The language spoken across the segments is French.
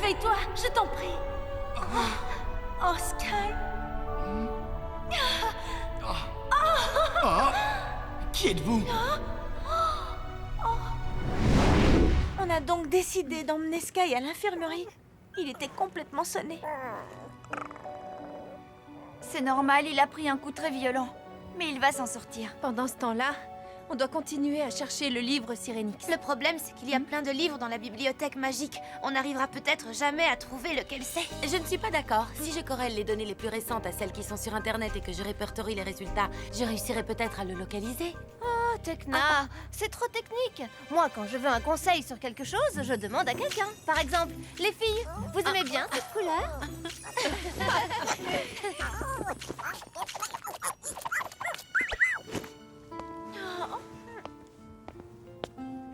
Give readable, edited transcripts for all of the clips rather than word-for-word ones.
réveille-toi, je t'en prie. Oh, Sky. Qui êtes-vous? On a donc décidé d'emmener Sky à l'infirmerie. Il était complètement sonné. C'est normal, il a pris un coup très violent. Mais il va s'en sortir. Pendant ce temps-là, on doit continuer à chercher le livre Sirénix. Le problème, c'est qu'il y a plein de livres dans la bibliothèque magique. On n'arrivera peut-être jamais à trouver lequel c'est. Je ne suis pas d'accord. Si je corrèle les données les plus récentes à celles qui sont sur Internet et que je répertorie les résultats, je réussirai peut-être à le localiser. Oh, Tekna, c'est trop technique. Moi, quand je veux un conseil sur quelque chose, je demande à quelqu'un. Par exemple, les filles, vous aimez bien cette couleur?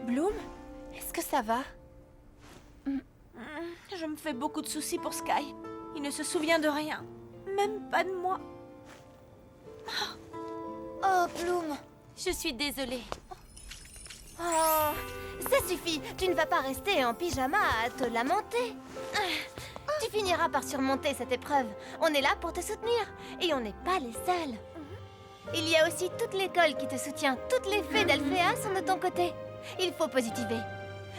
Bloom, est-ce que ça va? Je me fais beaucoup de soucis pour Sky. Il ne se souvient de rien. Même pas de moi. Oh, Bloom. Je suis désolée. Oh, ça suffit. Tu ne vas pas rester en pyjama à te lamenter. Tu finiras par surmonter cette épreuve. On est là pour te soutenir. Et on n'est pas les seuls. Il y a aussi toute l'école qui te soutient. Toutes les fées d'Alphéa sont de ton côté. Il faut positiver.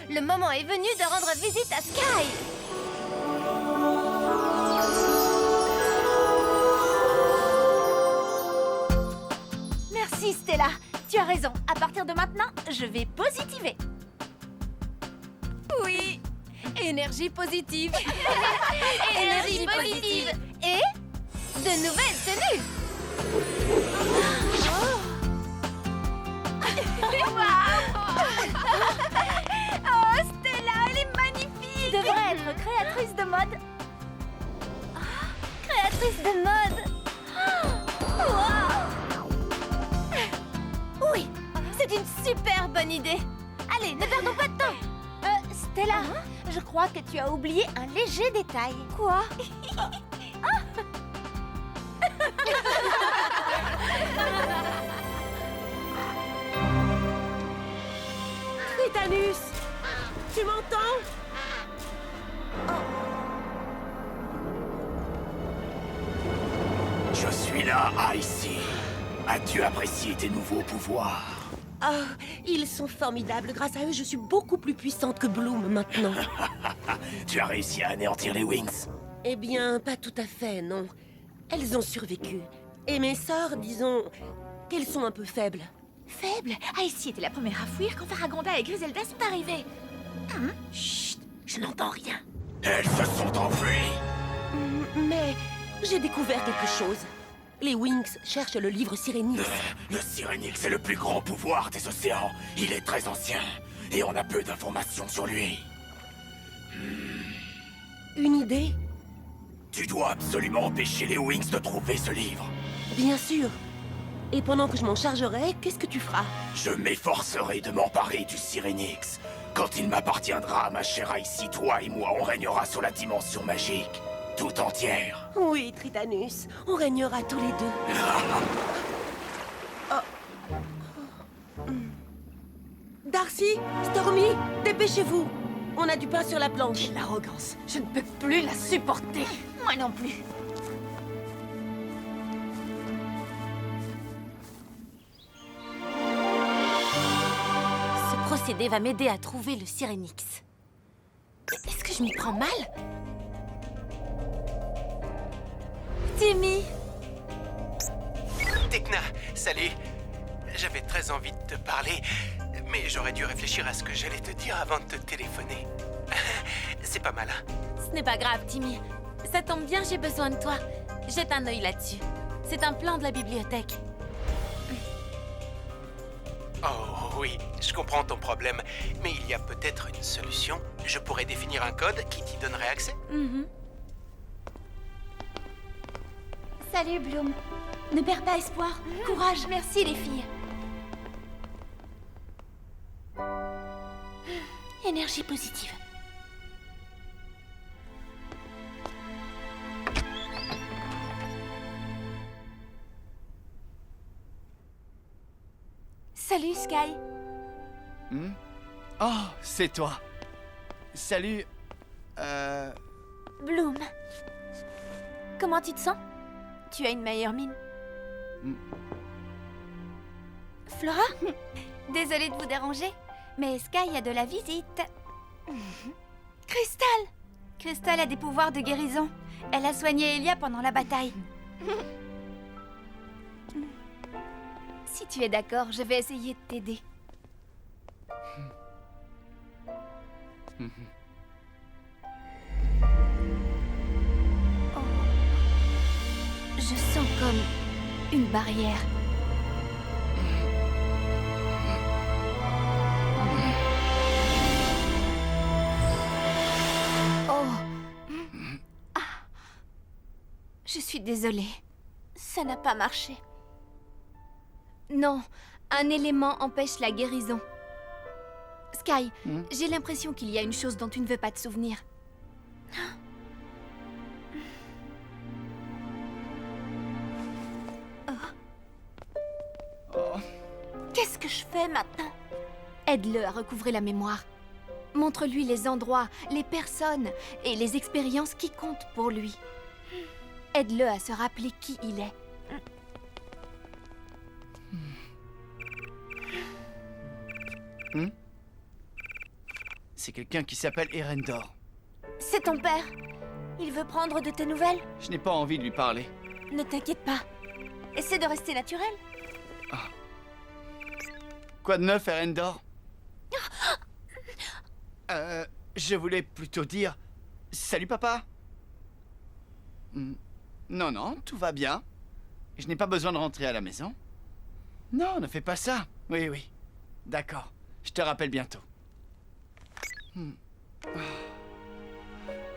Le moment est venu de rendre visite à Sky. Merci Stella. Tu as raison. À partir de maintenant, je vais positiver. Oui. Énergie positive. Énergie positive. Et de nouvelles tenues. Oh, Stella, elle est magnifique. Tu devrais être créatrice de mode. Créatrice de mode. Oui, c'est une super bonne idée. Allez, ne perdons pas de temps. Stella, je crois que tu as oublié un léger détail. Quoi? Titanus, tu m'entends? Je suis là, Icy. As-tu apprécié tes nouveaux pouvoirs? Oh, ils sont formidables. Grâce à eux, je suis beaucoup plus puissante que Bloom maintenant. Tu as réussi à anéantir les Wings? Eh bien, pas tout à fait, non. Elles ont survécu. Et mes sœurs, disons, qu'elles sont un peu faibles. Faible. Icy était la première à fuir quand Faragonda et Griselda sont arrivés. Chut, je n'entends rien. Elles se sont enfuies. Mais j'ai découvert quelque chose. Les Wings cherchent le livre Sirénix. Le Sirénix est le plus grand pouvoir des océans. Il est très ancien. Et on a peu d'informations sur lui. Une idée? Tu dois absolument empêcher les Wings de trouver ce livre. Bien sûr. Et pendant que je m'en chargerai, qu'est-ce que tu feras? Je m'efforcerai de m'emparer du Sirénix. Quand il m'appartiendra, ma chère Icy, toi et moi, on régnera sur la dimension magique. Tout entière. Oui, Tritanus, on régnera tous les deux. Darcy, Stormy, dépêchez-vous. On a du pain sur la planche. L'arrogance. Je ne peux plus la supporter. Moi non plus. Ce procédé va m'aider à trouver le Sirénix. Est-ce que je m'y prends mal? Timmy! Tekna, salut. J'avais très envie de te parler, mais j'aurais dû réfléchir à ce que j'allais te dire avant de te téléphoner. C'est pas mal, hein? Ce n'est pas grave, Timmy. Ça tombe bien, j'ai besoin de toi. Jette un œil là-dessus. C'est un plan de la bibliothèque. Oh oui, je comprends ton problème, mais il y a peut-être une solution. Je pourrais définir un code qui t'y donnerait accès. Salut, Bloom. Ne perds pas espoir. Courage. Merci, les filles. Énergie positive. Salut, Sky. Oh, c'est toi. Salut. Bloom. Comment tu te sens? Tu as une meilleure mine. Flora? Désolée de vous déranger, mais Sky a de la visite. Crystal! Crystal a des pouvoirs de guérison. Elle a soigné Elia pendant la bataille. Si tu es d'accord, je vais essayer de t'aider. Oh. Je sens comme une barrière. Oh. Ah. Je suis désolée. Ça n'a pas marché. Non, un élément empêche la guérison. Sky, j'ai l'impression qu'il y a une chose dont tu ne veux pas te souvenir. Oh. Qu'est-ce que je fais maintenant? Aide-le à recouvrer la mémoire. Montre-lui les endroits, les personnes et les expériences qui comptent pour lui. Aide-le à se rappeler qui il est. C'est quelqu'un qui s'appelle Erendor. C'est ton père. Il veut prendre de tes nouvelles. Je n'ai pas envie de lui parler. Ne t'inquiète pas. Essaie de rester naturel. Quoi de neuf, Erendor? Je voulais plutôt dire... Salut, papa. Non, non, tout va bien. Je n'ai pas besoin de rentrer à la maison. Non, ne fais pas ça. Oui, oui. D'accord. Je te rappelle bientôt.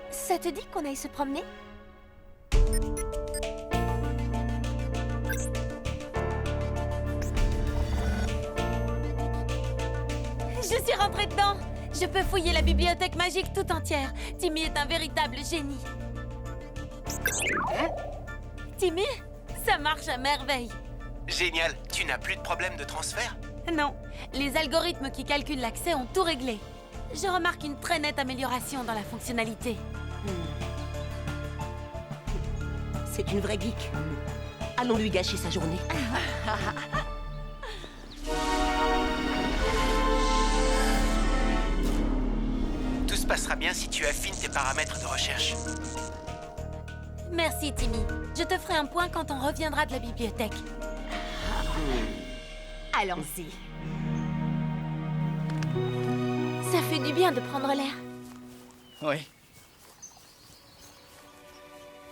Ça te dit qu'on aille se promener? Je suis rentrée dedans. Je peux fouiller la bibliothèque magique tout entière. Timmy est un véritable génie. Timmy, ça marche à merveille. Génial. Tu n'as plus de problème de transfert? Non, les algorithmes qui calculent l'accès ont tout réglé. Je remarque une très nette amélioration dans la fonctionnalité. C'est une vraie geek. Allons lui gâcher sa journée. Tout se passera bien si tu affines tes paramètres de recherche. Merci, Timmy. Je te ferai un point quand on reviendra de la bibliothèque. Allons-y. Ça fait du bien de prendre l'air. Oui.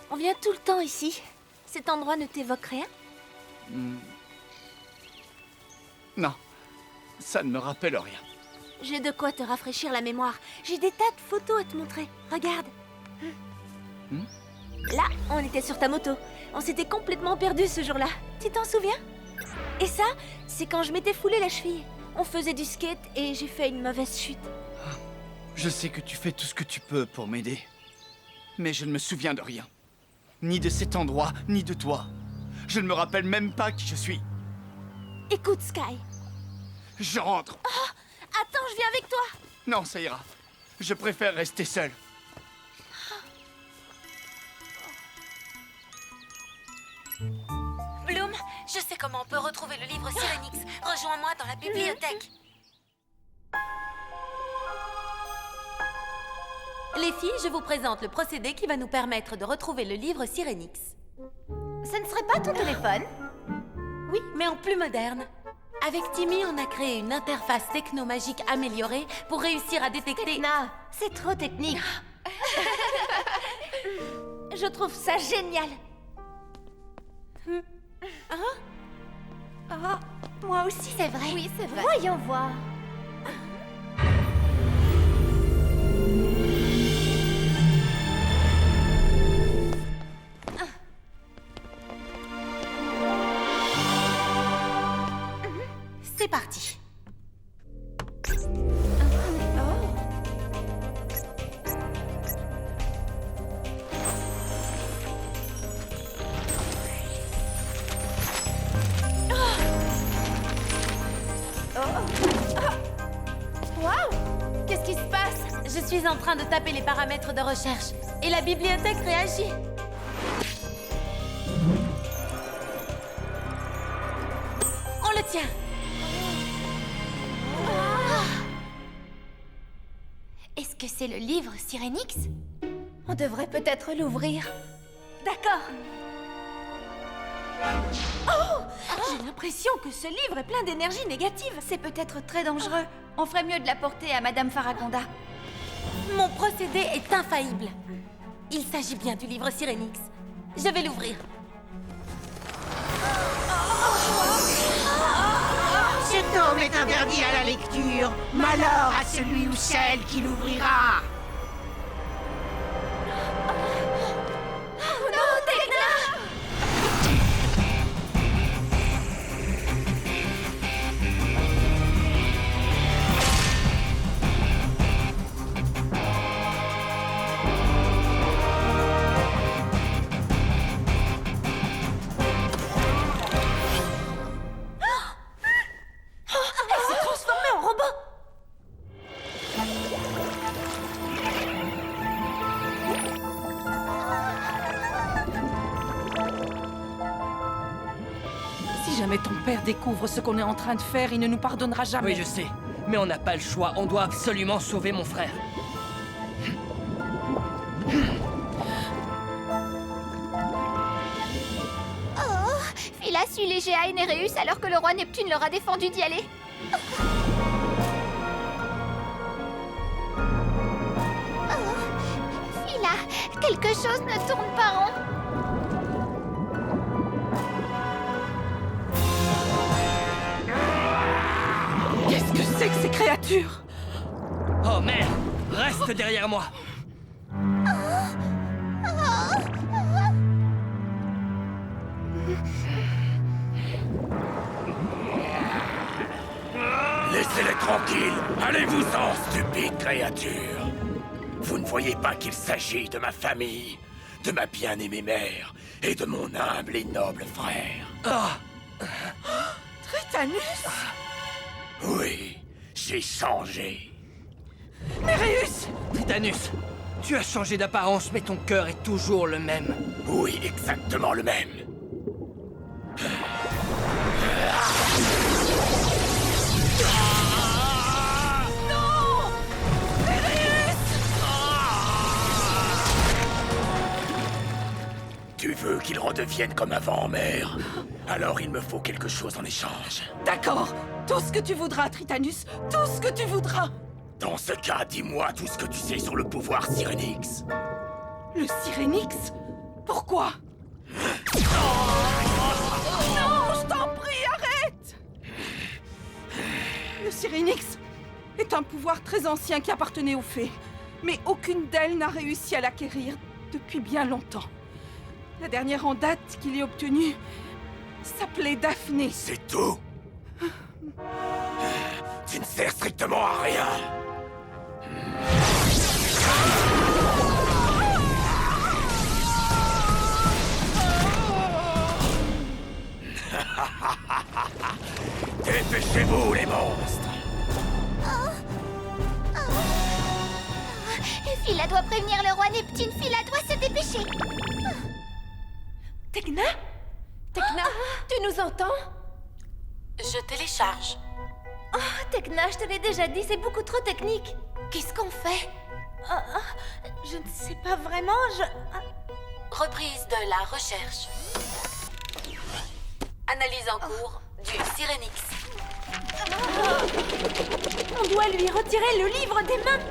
On vient tout le temps ici. Cet endroit ne t'évoque rien? Non. Ça ne me rappelle rien. J'ai de quoi te rafraîchir la mémoire. J'ai des tas de photos à te montrer. Regarde. Là, on était sur ta moto. On s'était complètement perdus ce jour-là. Tu t'en souviens? Et ça, c'est quand je m'étais foulé la cheville. On faisait du skate et j'ai fait une mauvaise chute. Je sais que tu fais tout ce que tu peux pour m'aider. Mais je ne me souviens de rien. Ni de cet endroit, ni de toi. Je ne me rappelle même pas qui je suis. Écoute, Sky. Je rentre. Attends, je viens avec toi. Non, ça ira. Je préfère rester seul. Bloom, je sais comment on peut retrouver le livre Sirenix. Rejoins-moi dans la bibliothèque. Les filles, je vous présente le procédé qui va nous permettre de retrouver le livre Sirenix. Ce ne serait pas ton téléphone? Oui, mais en plus moderne. Avec Timmy, on a créé une interface techno-magique améliorée pour réussir à détecter... Non, c'est trop technique. Je trouve ça génial. Moi aussi, c'est vrai. Oui, c'est vrai. Voyons voir. C'est parti. Waouh! Qu'est-ce qui se passe? Je suis en train de taper les paramètres de recherche et la bibliothèque réagit. On le tient. Est-ce que c'est le livre Sirenix? On devrait peut-être l'ouvrir. D'accord. Oh! J'ai l'impression que ce livre est plein d'énergie négative. C'est peut-être très dangereux. On ferait mieux de l'apporter à Madame Faragonda. Mon procédé est infaillible. Il s'agit bien du livre Sirenix. Je vais l'ouvrir. Ce tome est interdit à la lecture. Malheur à celui ou celle qui l'ouvrira. Si jamais ton père découvre ce qu'on est en train de faire, il ne nous pardonnera jamais. Oui, je sais. Mais on n'a pas le choix. On doit absolument sauver mon frère. Phila suit les Géa et Néréus alors que le roi Neptune leur a défendu d'y aller. Phila, quelque chose ne tourne pas rond. Qu'est-ce que c'est que ces créatures? Oh merde! Reste derrière moi! Laissez-les tranquilles. Allez-vous-en, stupide créature. Vous ne voyez pas qu'il s'agit de ma famille, de ma bien-aimée mère et de mon humble et noble frère. Tritanus? Oui, j'ai changé. Néréus! Tritanus, tu as changé d'apparence, mais ton cœur est toujours le même. Oui, exactement le même. Tu veux qu'il redevienne comme avant, mère? Alors il me faut quelque chose en échange. D'accord. Tout ce que tu voudras, Tritanus. Tout ce que tu voudras. Dans ce cas, dis-moi tout ce que tu sais sur le pouvoir Sirenix. Le Sirenix? Pourquoi? Non, je t'en prie, arrête! Le Sirenix est un pouvoir très ancien qui appartenait aux fées. Mais aucune d'elles n'a réussi à l'acquérir depuis bien longtemps. La dernière en date qu'il ait obtenue s'appelait Daphné. C'est tout? Tu ne sers strictement à rien. Dépêchez-vous, les monstres. Phila doit prévenir le roi Neptune. Phila doit se dépêcher. Tekna? Tekna, tu nous entends? Je télécharge. Oh, Tekna, je te l'ai déjà dit, c'est beaucoup trop technique. Qu'est-ce qu'on fait? Je ne sais pas vraiment, Reprise de la recherche. Analyse en cours du Sirenix. On doit lui retirer le livre des mains.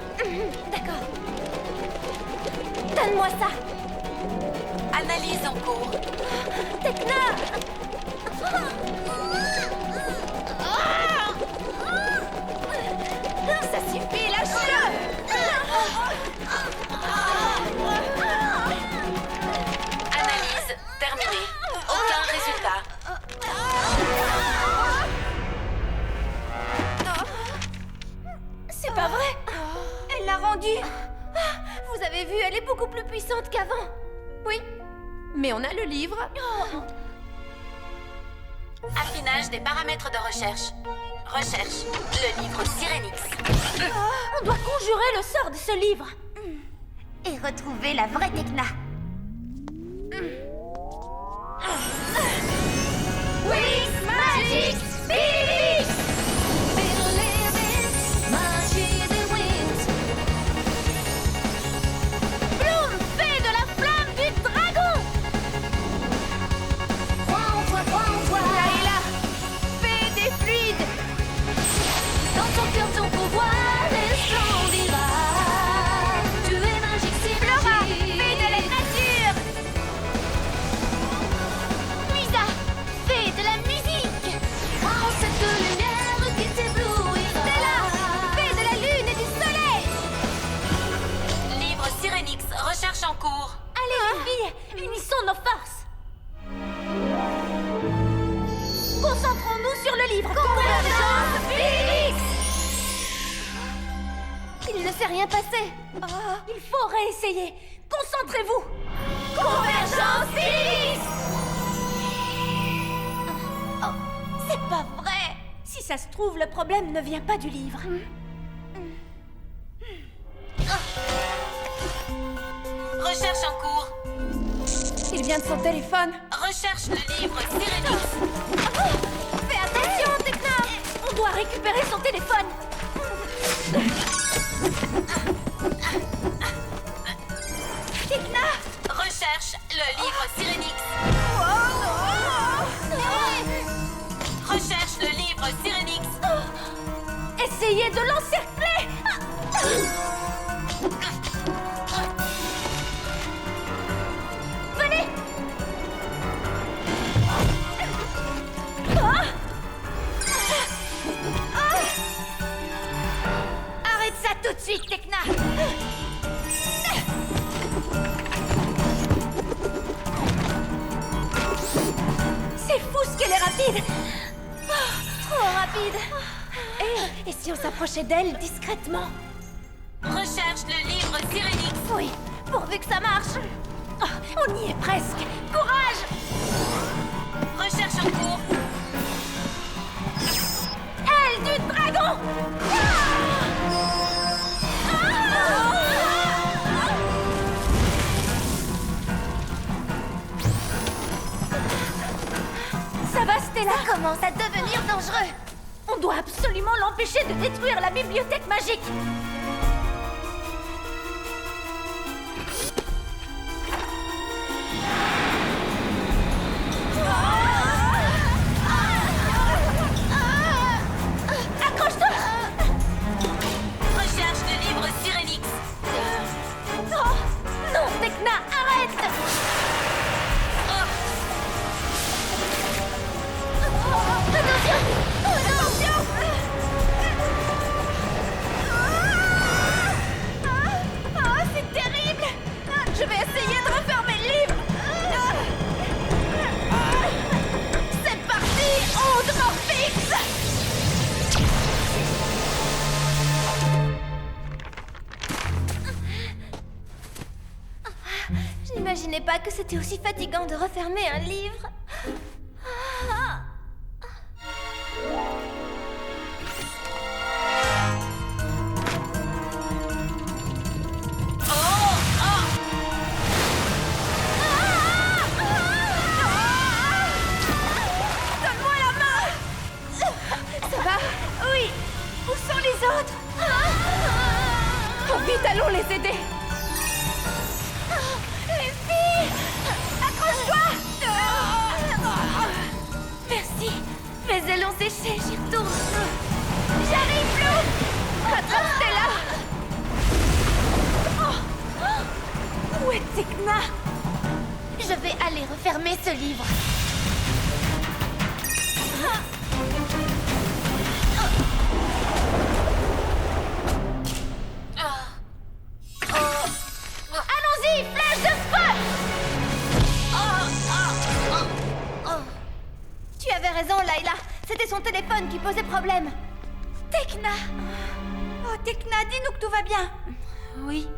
D'accord. Donne-moi ça. Analyse en cours. Tekna! Ça suffit, lâche-le! Analyse terminée. Aucun résultat. C'est pas vrai. Elle l'a rendue. Vous avez vu, elle est beaucoup plus puissante qu'avant. Oui, mais on a le livre. Affinage des paramètres de recherche. Recherche le livre Sirenix. On doit conjurer le sort de ce livre. Et retrouver la vraie Tecna. Wings Magic Phoenix! Bloom, fée de la flamme du dragon! Layla, fée des fluides! Dans ton cœur, ton pouvoir resplendira. Tu es magique, c'est Flora, magique. fée de la nature! Lisa, fée de la musique. Prends cette lumière qui t'éblouira. Stella, fée de la lune et du soleil! Livre Sirenix, recherche en cours. Allez, les filles, unissons nos forces! Concentrons-nous sur le livre! Convergence Phoenix! Il ne s'est rien passé. Il faut réessayer! Concentrez-vous! Convergence Phoenix! C'est pas vrai. Si ça se trouve, le problème ne vient pas du livre. Recherche en cours. Il vient de son téléphone. Recherche le livre Sirenix. Fais attention, Tecna! On doit récupérer son téléphone! Tecna! Recherche le livre Sirenix. Recherche le livre Sirenix. Essayez de l'encercler! Venez! Arrête ça tout de suite, Tecna! C'est fou ce qu'elle est rapide! Trop rapide. Et si on s'approchait d'elle discrètement? Recherche le livre Sirenix. Oui, pourvu que ça marche. On y est presque! Courage! Recherche en cours. Aile du dragon! Ça va, Stella? Ça commence à devenir dangereux. On doit absolument l'empêcher de détruire la bibliothèque magique! Accroche-toi! Recherche le livre Sirenix. Non! Non, Tecna, arrête! Attention! Attention! C'est terrible! Je vais essayer de refermer le livre! C'est parti! Onde Morphix! J'imaginais pas que c'était aussi fatigant de refermer un livre. Donne-moi la main! Ça va? Oui! Où sont les autres? Oh, vite, allons les aider! Les filles! Accroche-toi! Merci. Mais elles ont séché, j'y retourne. J'arrive, Blue! Rattrape Stella! Où est Tecna? Je vais aller refermer ce livre. Allons-y, flèche de feu! Tu avais raison, Layla. C'était son téléphone qui posait problème. Tecna! Oh, Tecna, dis-nous que tout va bien! Oui,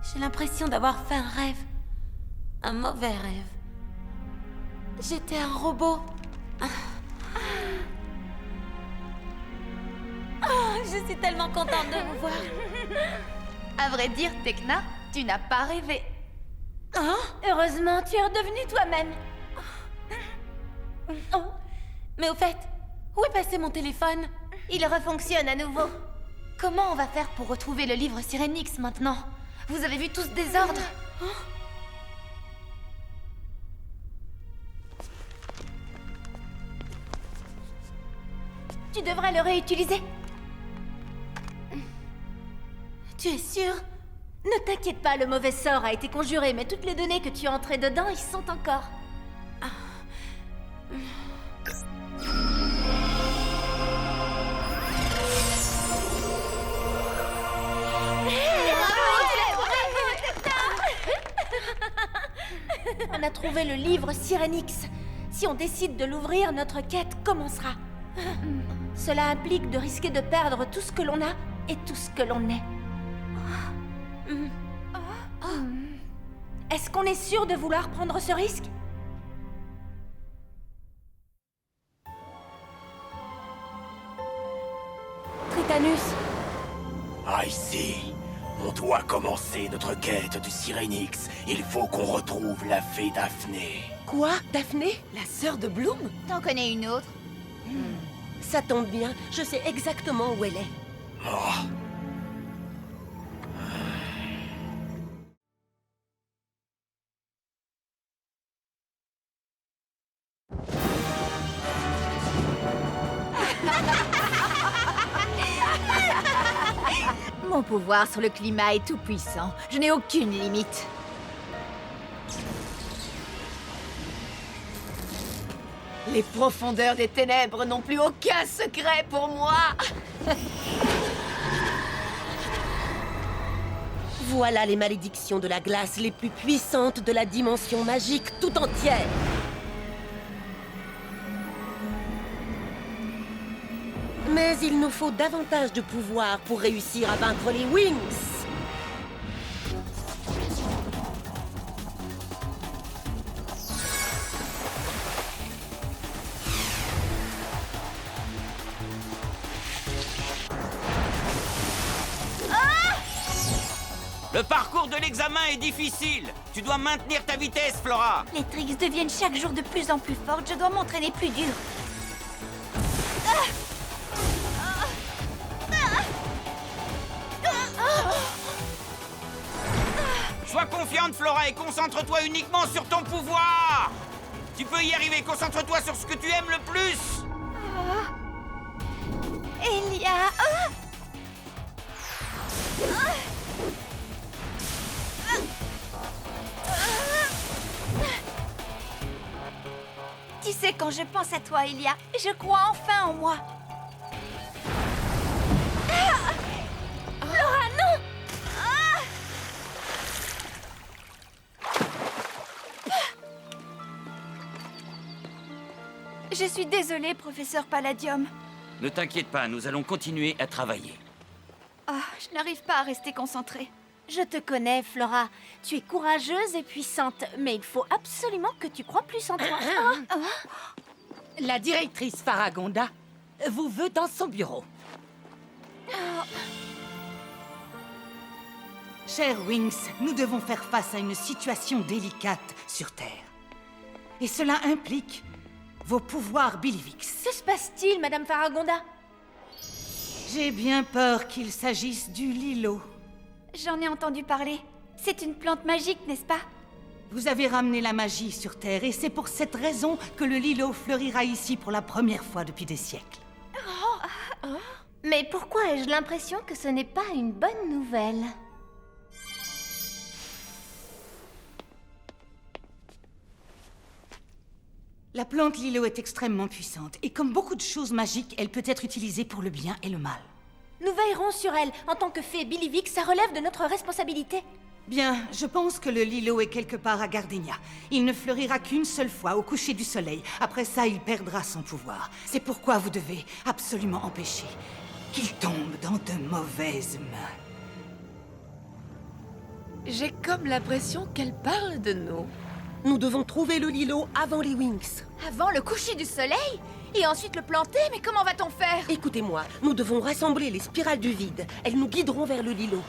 j'ai l'impression d'avoir fait un rêve. Un mauvais rêve. J'étais un robot. Je suis tellement contente de vous voir. À vrai dire, Tekna, tu n'as pas rêvé. Hein? Heureusement, tu es redevenue toi-même. Oh. Mais au fait, où est passé mon téléphone? Il refonctionne à nouveau. Comment on va faire pour retrouver le livre Sirenix maintenant? Vous avez vu tout ce désordre? Tu devrais le réutiliser. Tu es sûre? Ne t'inquiète pas, le mauvais sort a été conjuré, mais toutes les données que tu as entrées dedans y sont encore. On a trouvé le livre Sirenix. Si on décide de l'ouvrir, notre quête commencera. Cela implique de risquer de perdre tout ce que l'on a et tout ce que l'on est. Est-ce qu'on est sûr de vouloir prendre ce risque? Tritanus, Ah, ici, on doit commencer notre quête du Sirenix. Il faut qu'on retrouve la fée Daphné. Quoi? Daphné? La sœur de Bloom? t'en connais une autre? Ça tombe bien, je sais exactement où elle est. Oh. Mon pouvoir sur le climat est tout puissant. Je n'ai aucune limite. Les profondeurs des ténèbres n'ont plus aucun secret pour moi. Voilà les malédictions de la glace les plus puissantes de la dimension magique tout entière. Mais il nous faut davantage de pouvoir pour réussir à vaincre les Wings. Le parcours de l'examen est difficile. Tu dois maintenir ta vitesse, Flora. Les tricks deviennent chaque jour de plus en plus fortes. Je dois m'entraîner plus dur. Sois confiante, Flora, et concentre-toi uniquement sur ton pouvoir. Tu peux y arriver. Concentre-toi sur ce que tu aimes le plus. Elia. Tu sais, quand je pense à toi, Elia, je crois enfin en moi. Flora, non! Je suis désolée, professeur Palladium. Ne t'inquiète pas, nous allons continuer à travailler. Je n'arrive pas à rester concentrée. Je te connais, Flora. Tu es courageuse et puissante, mais il faut absolument que tu crois plus en toi. La directrice Faragonda vous veut dans son bureau. Chers Wings, nous devons faire face à une situation délicate sur Terre. Et cela implique vos pouvoirs Billivix. Que se passe-t-il, Madame Faragonda? J'ai bien peur qu'il s'agisse du Lilo. J'en ai entendu parler. C'est une plante magique, n'est-ce pas? Vous avez ramené la magie sur Terre et c'est pour cette raison que le Lilo fleurira ici pour la première fois depuis des siècles. Mais pourquoi ai-je l'impression que ce n'est pas une bonne nouvelle? La plante Lilo est extrêmement puissante et comme beaucoup de choses magiques, elle peut être utilisée pour le bien et le mal. Nous veillerons sur elle. En tant que fée Billivix, ça relève de notre responsabilité. Bien, je pense que le Lilo est quelque part à Gardenia. Il ne fleurira qu'une seule fois, au coucher du soleil. Après ça, il perdra son pouvoir. C'est pourquoi vous devez absolument empêcher qu'il tombe dans de mauvaises mains. J'ai comme l'impression qu'elle parle de nous. Nous devons trouver le Lilo avant les Wings. Avant le coucher du soleil? Et ensuite le planter? Mais comment va-t-on faire? Écoutez-moi, nous devons rassembler les spirales du vide. Elles nous guideront vers le Lilo.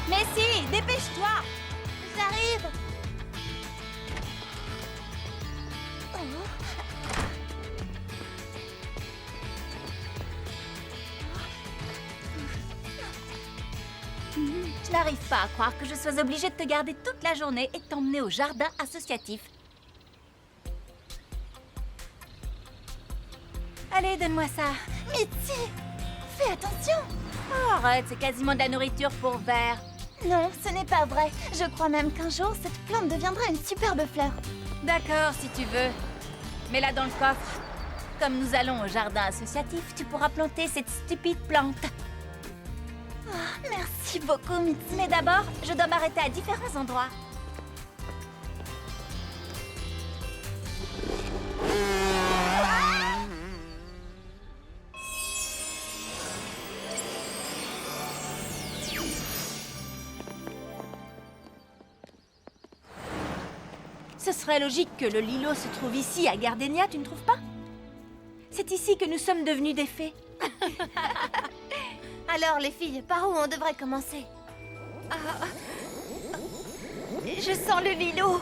Messi, dépêche-toi! J'arrive. Je n'arrive pas à croire que je sois obligée de te garder toute la journée et de t'emmener au jardin associatif. Allez, donne-moi ça. Mitzi, fais attention. Oh, arrête, c'est quasiment de la nourriture pour vers. Non, ce n'est pas vrai. Je crois même qu'un jour, cette plante deviendra une superbe fleur. D'accord, si tu veux. Mets-la dans le coffre. Comme nous allons au jardin associatif, tu pourras planter cette stupide plante. Merci beaucoup, Mitzi. Mais d'abord, je dois m'arrêter à différents endroits. Ce serait logique que le Lilo se trouve ici, à Gardenia, tu ne trouves pas? C'est ici que nous sommes devenus des fées. Alors, les filles, par où on devrait commencer? Je sens le Lilo.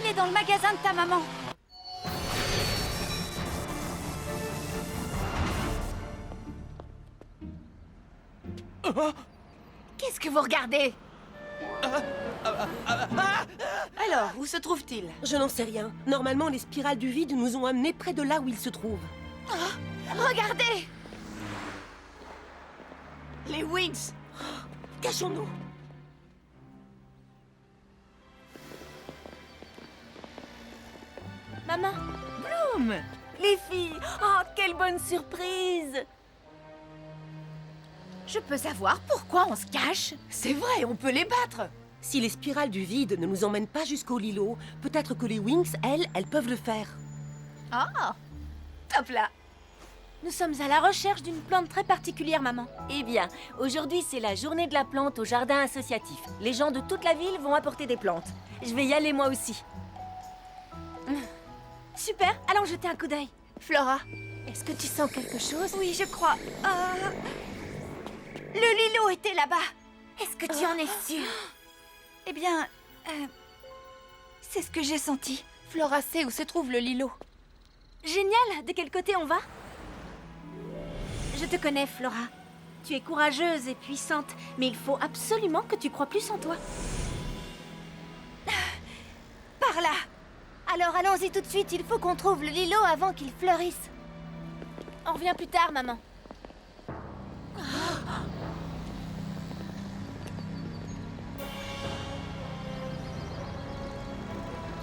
Il est dans le magasin de ta maman. Qu'est-ce que vous regardez? Alors, où se trouve-t-il? Je n'en sais rien. Normalement, les spirales du vide nous ont amenés près de là où il se trouve. Regardez! Les Wings! Cachons-nous! Maman, Bloom! Les filles! Oh, quelle bonne surprise! Je peux savoir pourquoi on se cache? C'est vrai, on peut les battre! Si les spirales du vide ne nous emmènent pas jusqu'au Lilo, peut-être que les Wings, elles peuvent le faire. Ah! Top là! Nous sommes à la recherche d'une plante très particulière, maman. Eh bien, aujourd'hui, c'est la journée de la plante au jardin associatif. Les gens de toute la ville vont apporter des plantes. Je vais y aller moi aussi. Super, allons jeter un coup d'œil. Flora, est-ce que tu sens quelque chose? Oui, je crois. Le Lilo était là-bas. Est-ce que tu en es sûre? Eh bien, c'est ce que j'ai senti. Flora sait où se trouve le Lilo. Génial, de quel côté on va? Je te connais, Flora. Tu es courageuse et puissante, mais il faut absolument que tu crois plus en toi. Par là! Alors allons-y tout de suite, il faut qu'on trouve le Lilo avant qu'il fleurisse. On revient plus tard, maman.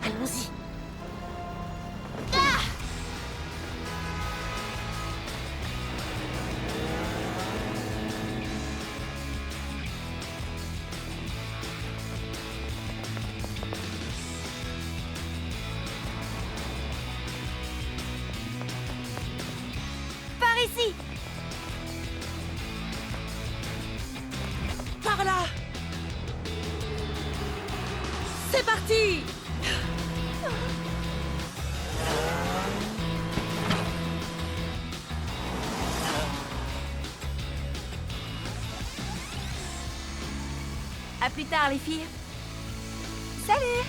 Allons-y. Par ici! Par là! C'est parti! À plus tard, les filles. Salut!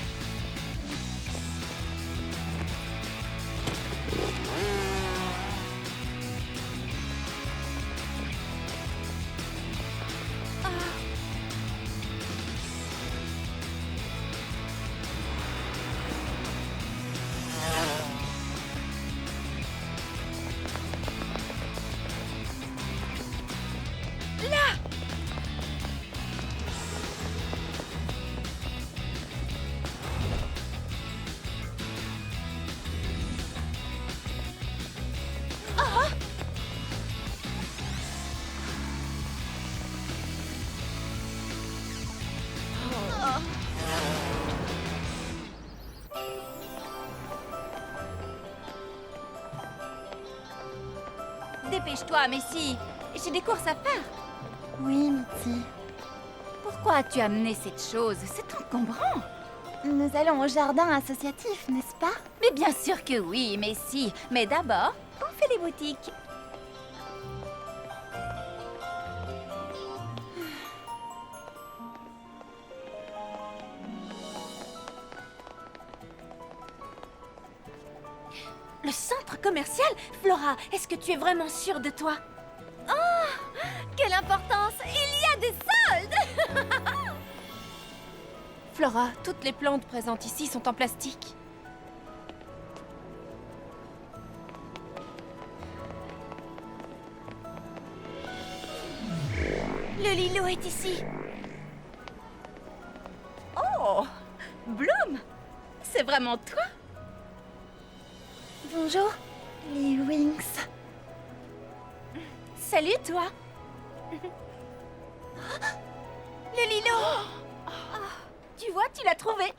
Dépêche-toi, Messi. J'ai des courses à faire. Oui, Mitty. Pourquoi as-tu amené cette chose? C'est encombrant. Nous allons au jardin associatif, n'est-ce pas? Mais bien sûr que oui, Messi. Mais d'abord, on fait les boutiques. Le centre commercial? Flora, est-ce que tu es vraiment sûre de toi? Quelle importance! Il y a des soldes! Flora, toutes les plantes présentes ici sont en plastique. Le Lilo est ici. Oh, Bloom, c'est vraiment toi? Bonjour, les Wings. Salut, toi. Le Lilo. Tu vois, tu l'as trouvé.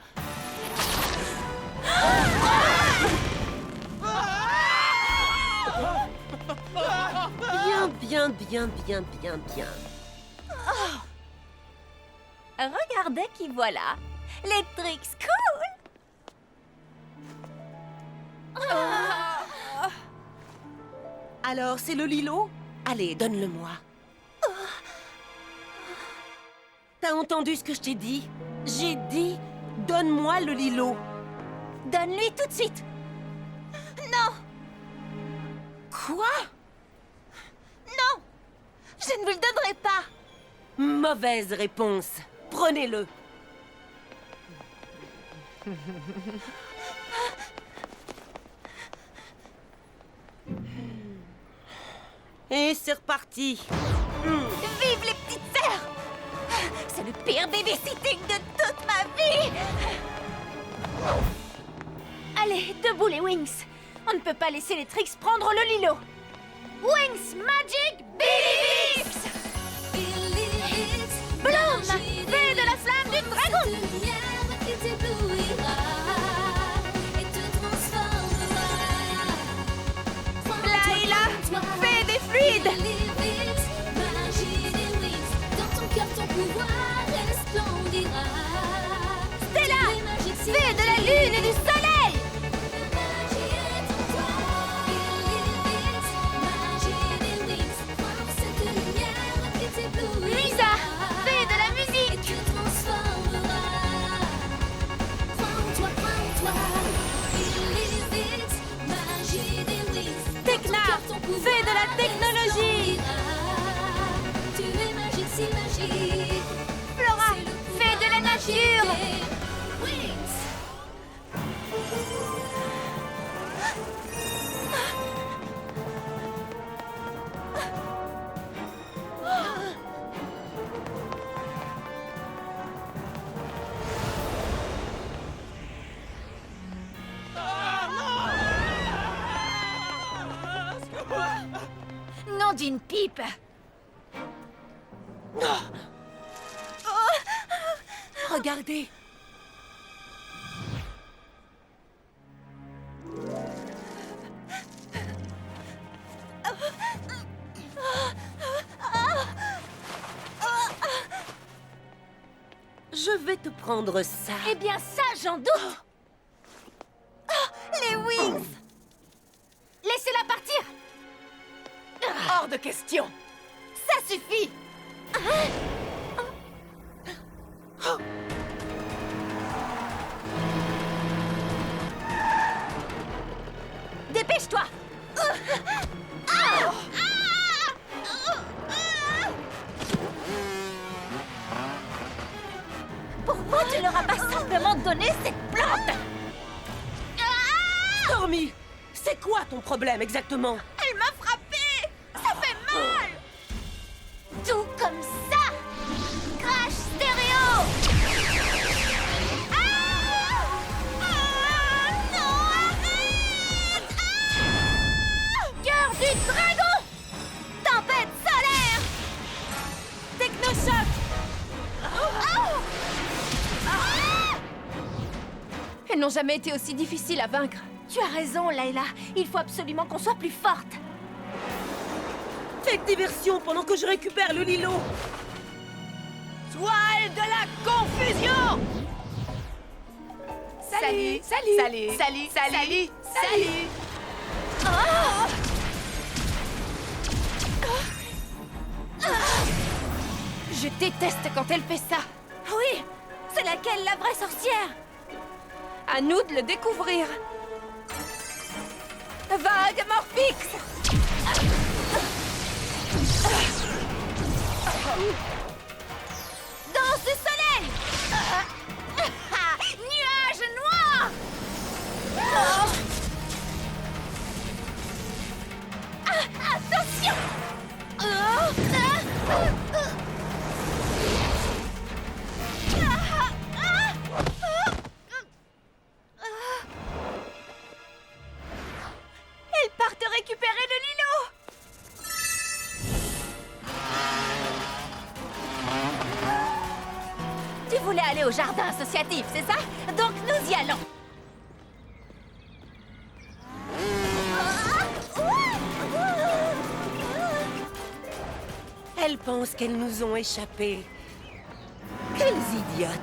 Bien. Regardez qui voilà. Les tricks cool. Alors, c'est le Lilo? Allez, donne-le-moi. T'as entendu ce que je t'ai dit? J'ai dit, donne-moi le Lilo. Donne-lui tout de suite. Quoi? Non! Je ne vous le donnerai pas! Mauvaise réponse. Prenez-le. Et c'est reparti. Vive les petites sœurs! C'est le pire babysitting de toute ma vie! Allez, debout les Wings. On ne peut pas laisser les Trix prendre le Lilo. Wings Magic Billybix! Bloom, fée de la flamme du dragon! Layla, fée des fluides! Stella, fée de la lune et du soleil! Lisa, fée de la musique! Tekna, fée de la technologie! Flora, fée de la nature! Nom d'une pipe. Regardez. Je vais te prendre ça. Eh bien ça, j'en doute! Les Wings! Laissez-la partir! Hors de question. Ça suffit! Dépêche-toi! Pourquoi tu leur as pas simplement donné cette plante? Stormy, c'est quoi ton problème exactement? Elle m'a frappée! Ça fait mal! Tout comme ça! Crash stéréo! Non, arrête! Cœur du dragon! Tempête solaire! Technochoc! Elles n'ont jamais été aussi difficiles à vaincre. Tu as raison, Layla. Il faut absolument qu'on soit plus forte. Faites diversion pendant que je récupère le Lilo. Toile de la confusion! Salut! Salut! Salut! Salut! Salut! Salut! Je déteste quand elle fait ça. Oui, c'est laquelle la vraie sorcière? À nous de le découvrir. Vague Morphix! Danse du soleil! Nuage noir! Attention! Elle part te récupérer le Lilo! Tu voulais aller au jardin associatif, c'est ça? Donc nous y allons! Elles pensent qu'elles nous ont échappé. Quelles idiotes!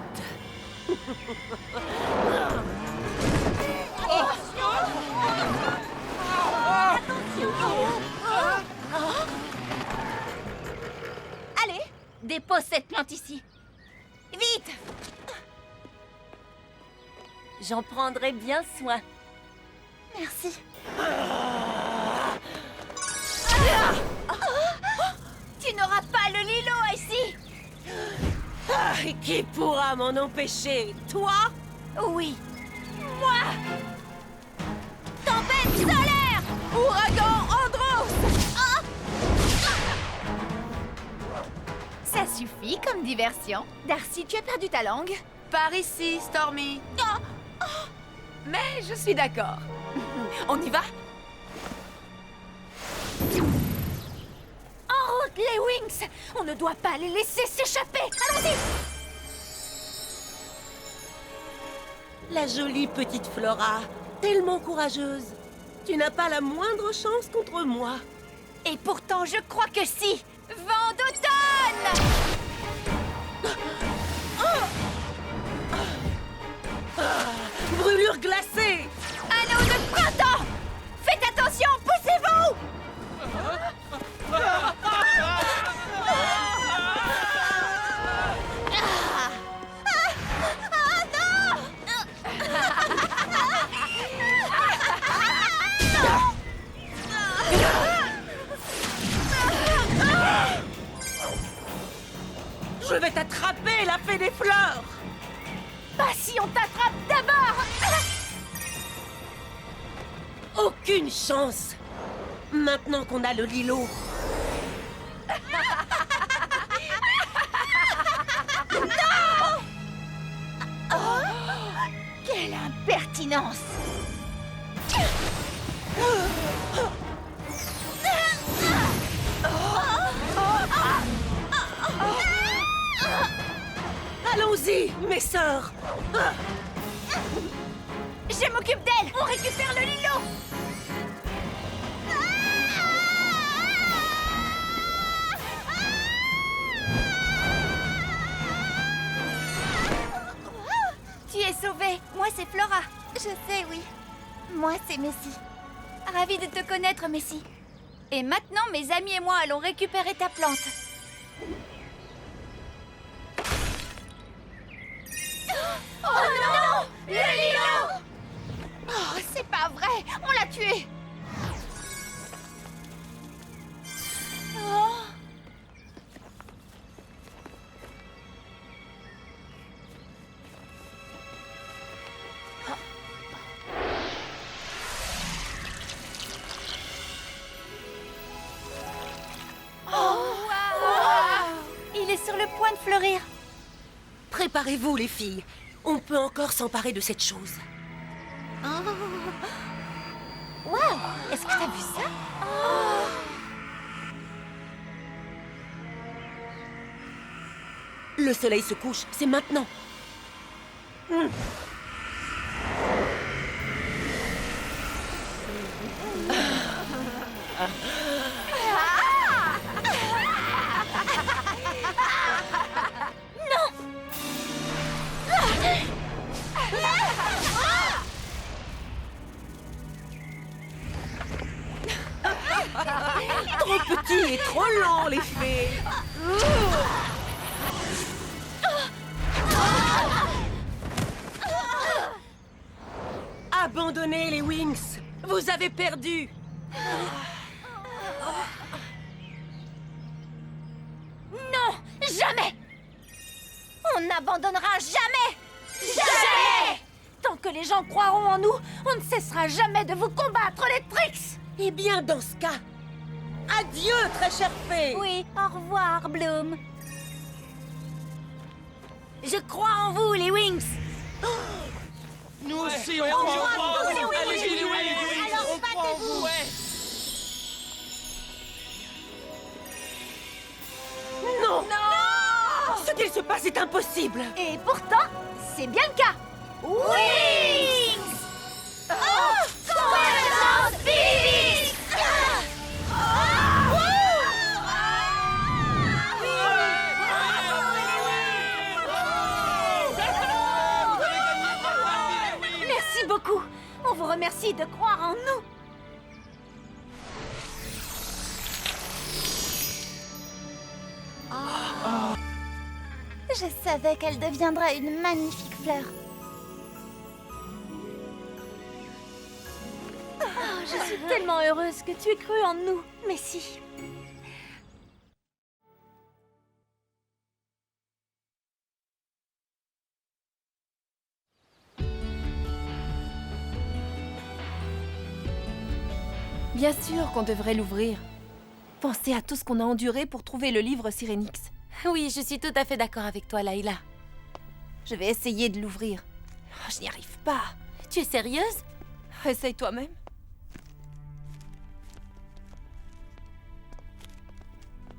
Allez, dépose cette plante ici. Vite! J'en prendrai bien soin. Merci. Tu n'auras pas le Lilo ici! Ah, et qui pourra m'en empêcher? Toi? Oui, moi! Tempête solaire! Ouragan Andros! Ça suffit comme diversion. Darcy, tu as perdu ta langue? Par ici, Stormy. Mais je suis d'accord. On y va? En route, les Wings! On ne doit pas les laisser s'échapper! Allons-y! La jolie petite Flora, tellement courageuse. Tu n'as pas la moindre chance contre moi. Et pourtant, je crois que si! Vent d'automne! Brûlure glacée! Anneau de printemps! Faites attention, poussez-vous! Je vais t'attraper, la fée des fleurs! Pas si on t'attrape d'abord! Aucune chance! Maintenant qu'on a le Lilo. Quelle impertinence! Allons-y, mes sœurs! Je m'occupe d'elle! On récupère le Lilo! Tu es sauvée! Moi, c'est Flora. Je sais, oui. Moi, c'est Messi. Ravie de te connaître, Messi. Et maintenant, mes amis et moi allons récupérer ta plante. Oh non! Le Lilo! Oh, c'est pas vrai! On l'a tué! Oh. Il est sur le point de fleurir. Préparez-vous, les filles. On peut encore s'emparer de cette chose. Waouh! Est-ce que t'as vu ça? Le soleil se couche, c'est maintenant. pour les fées. Abandonnez les Wings. Vous avez perdu. Non, jamais! On n'abandonnera jamais! Jamais! Tant que les gens croiront en nous, on ne cessera jamais de vous combattre, les Trix! Eh bien, dans ce cas, adieu, très chère fée. Oui, au revoir, Bloom. Je crois en vous, les Wings! Nous aussi, on croit en vous. Allez-y, les Wings. Alors On croit en vous. Non. Non. Ce qu'il se passe est impossible. Et pourtant, c'est bien le cas! Wings! Oh! Convergence Phoenix! Merci beaucoup! On vous remercie de croire en nous! Je savais qu'elle deviendrait une magnifique fleur. Je suis tellement heureuse que tu aies cru en nous, Messi. Bien sûr qu'on devrait l'ouvrir. Pensez à tout ce qu'on a enduré pour trouver le livre Syrinx. Oui, je suis tout à fait d'accord avec toi, Layla. Je vais essayer de l'ouvrir. Oh, je n'y arrive pas. Tu es sérieuse? Essaye toi-même.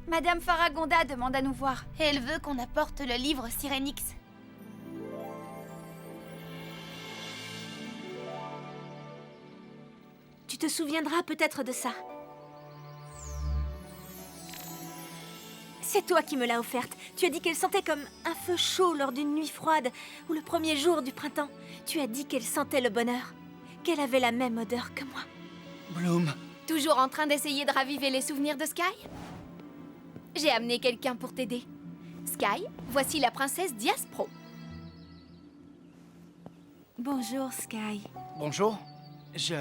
Madame Faragonda demande à nous voir. Et elle veut qu'on apporte le livre Syrinx. Tu te souviendras peut-être de ça. C'est toi qui me l'as offerte. Tu as dit qu'elle sentait comme un feu chaud lors d'une nuit froide ou le premier jour du printemps. Tu as dit qu'elle sentait le bonheur, qu'elle avait la même odeur que moi. Bloom, Toujours en train d'essayer de raviver les souvenirs de Sky? J'ai amené quelqu'un pour t'aider. Sky, voici la princesse Diaspro. Bonjour, Sky. bonjour. Je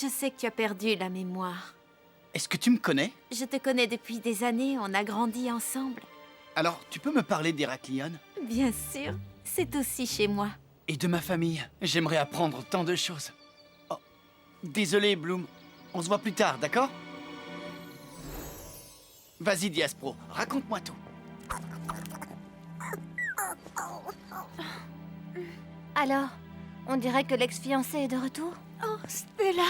sais que tu as perdu la mémoire. Est-ce que tu me connais? Je te connais depuis des années, on a grandi ensemble. Alors, tu peux me parler d'Héraclion? Bien sûr, c'est aussi chez moi. Et de ma famille. J'aimerais apprendre tant de choses. Oh, désolé, Bloom. On se voit plus tard, d'accord? Vas-y, Diaspro, raconte-moi tout. Alors, on dirait que l'ex-fiancé est de retour? Oh, Stella!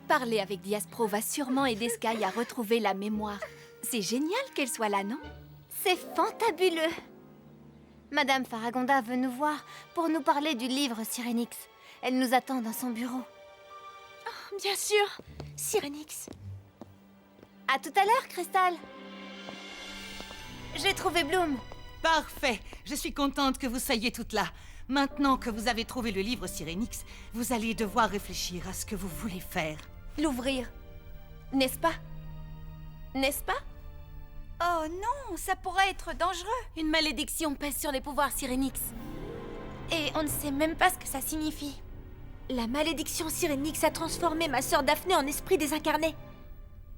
Parler avec Diaspro va sûrement aider Sky à retrouver la mémoire. C'est génial qu'elle soit là, non? C'est fantabuleux! Madame Faragonda veut nous voir pour nous parler du livre Syrinx. Elle nous attend dans son bureau. Bien sûr, Syrinx. À tout à l'heure, Crystal! J'ai trouvé Bloom. Parfait. Je suis contente que vous soyez toutes là. Maintenant que vous avez trouvé le livre Syrinx, vous allez devoir réfléchir à ce que vous voulez faire. L'ouvrir. N'est-ce pas? N'est-ce pas? Oh non, ça pourrait être dangereux. Une malédiction pèse sur les pouvoirs Syrinx. Et on ne sait même pas ce que ça signifie. La malédiction Syrinx a transformé ma sœur Daphné en esprit désincarné.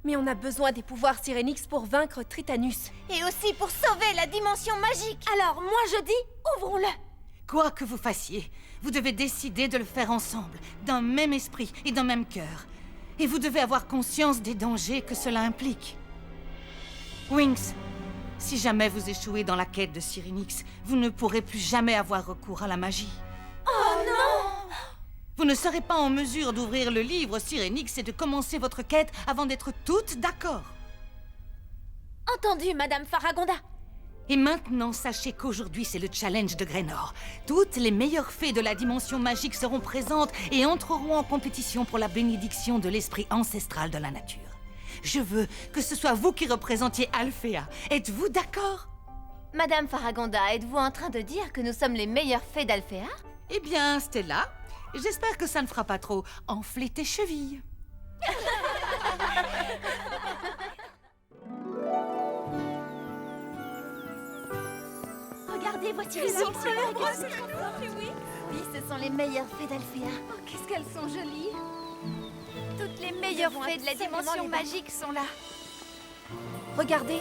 Mais on a besoin des pouvoirs Syrinx pour vaincre Tritanus. Et aussi pour sauver la dimension magique. Alors moi je dis, ouvrons-le. Quoi que vous fassiez, vous devez décider de le faire ensemble, d'un même esprit et d'un même cœur. Et vous devez avoir conscience des dangers que cela implique. Wings, si jamais vous échouez dans la quête de Syrinx, vous ne pourrez plus jamais avoir recours à la magie. Oh non! Vous ne serez pas en mesure d'ouvrir le livre Syrinx et de commencer votre quête avant d'être toutes d'accord. Entendu, Madame Faragonda. Et maintenant, sachez qu'aujourd'hui, c'est le challenge de Graynor. Toutes les meilleures fées de la dimension magique seront présentes et entreront en compétition pour la bénédiction de l'esprit ancestral de la nature. Je veux que ce soit vous qui représentiez Alphea. Êtes-vous d'accord? Madame Faragonda, êtes-vous en train de dire que nous sommes les meilleures fées d'Alphea? Eh bien, Stella, j'espère que ça ne fera pas trop enfler tes chevilles. Regardez, voici les filles. Oui, ce sont les meilleures fées d'Alphéa. Oh, qu'est-ce qu'elles sont jolies. Toutes les meilleures fées de la dimension magique sont là. Regardez.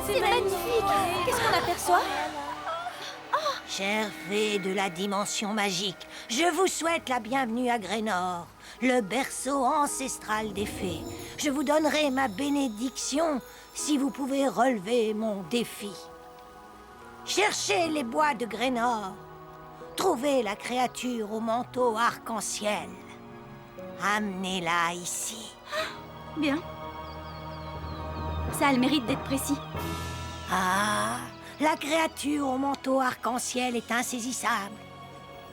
C'est magnifique. Qu'est-ce qu'on aperçoit? Chères fées de la dimension magique, je vous souhaite la bienvenue à Grénor, le berceau ancestral des fées. Je vous donnerai ma bénédiction si vous pouvez relever mon défi. Cherchez les bois de Grénor. Trouvez la créature au manteau arc-en-ciel. Amenez-la ici. Bien. Ça a le mérite d'être précis. Ah, la créature au manteau arc-en-ciel est insaisissable.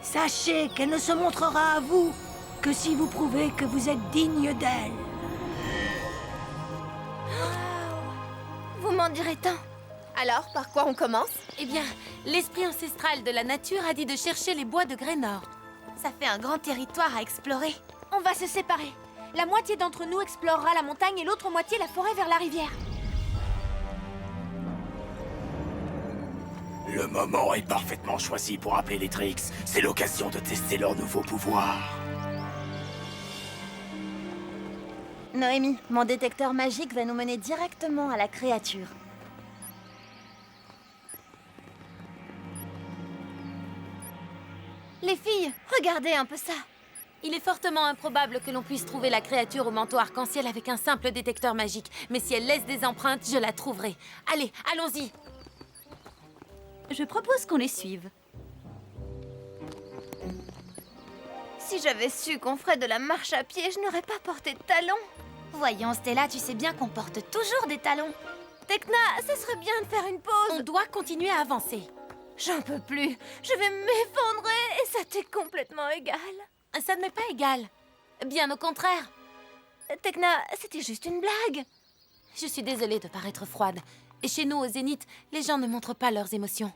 Sachez qu'elle ne se montrera à vous que si vous prouvez que vous êtes digne d'elle. Vous m'en direz tant. Alors, par quoi on commence? Eh bien, l'esprit ancestral de la nature a dit de chercher les bois de Grénor. Ça fait un grand territoire à explorer. On va se séparer. La moitié d'entre nous explorera la montagne et l'autre moitié la forêt vers la rivière. Le moment est parfaitement choisi pour appeler les Trix. C'est l'occasion de tester leur nouveau pouvoir. Noémie, mon détecteur magique va nous mener directement à la créature. Les filles, regardez un peu ça. Il est fortement improbable que l'on puisse trouver la créature au manteau arc-en-ciel avec un simple détecteur magique. Mais si elle laisse des empreintes, je la trouverai. Allez, allons-y. Je propose qu'on les suive. Si j'avais su qu'on ferait de la marche à pied, je n'aurais pas porté de talons. Voyons, Stella, tu sais bien qu'on porte toujours des talons. Tekna, ce serait bien de faire une pause. On doit continuer à avancer. J'en peux plus. Je vais m'effondrer et ça t'est complètement égal. Ça ne m'est pas égal. Bien au contraire. Tekna, c'était juste une blague. Je suis désolée de paraître froide. Et chez nous, au Zénith, les gens ne montrent pas leurs émotions.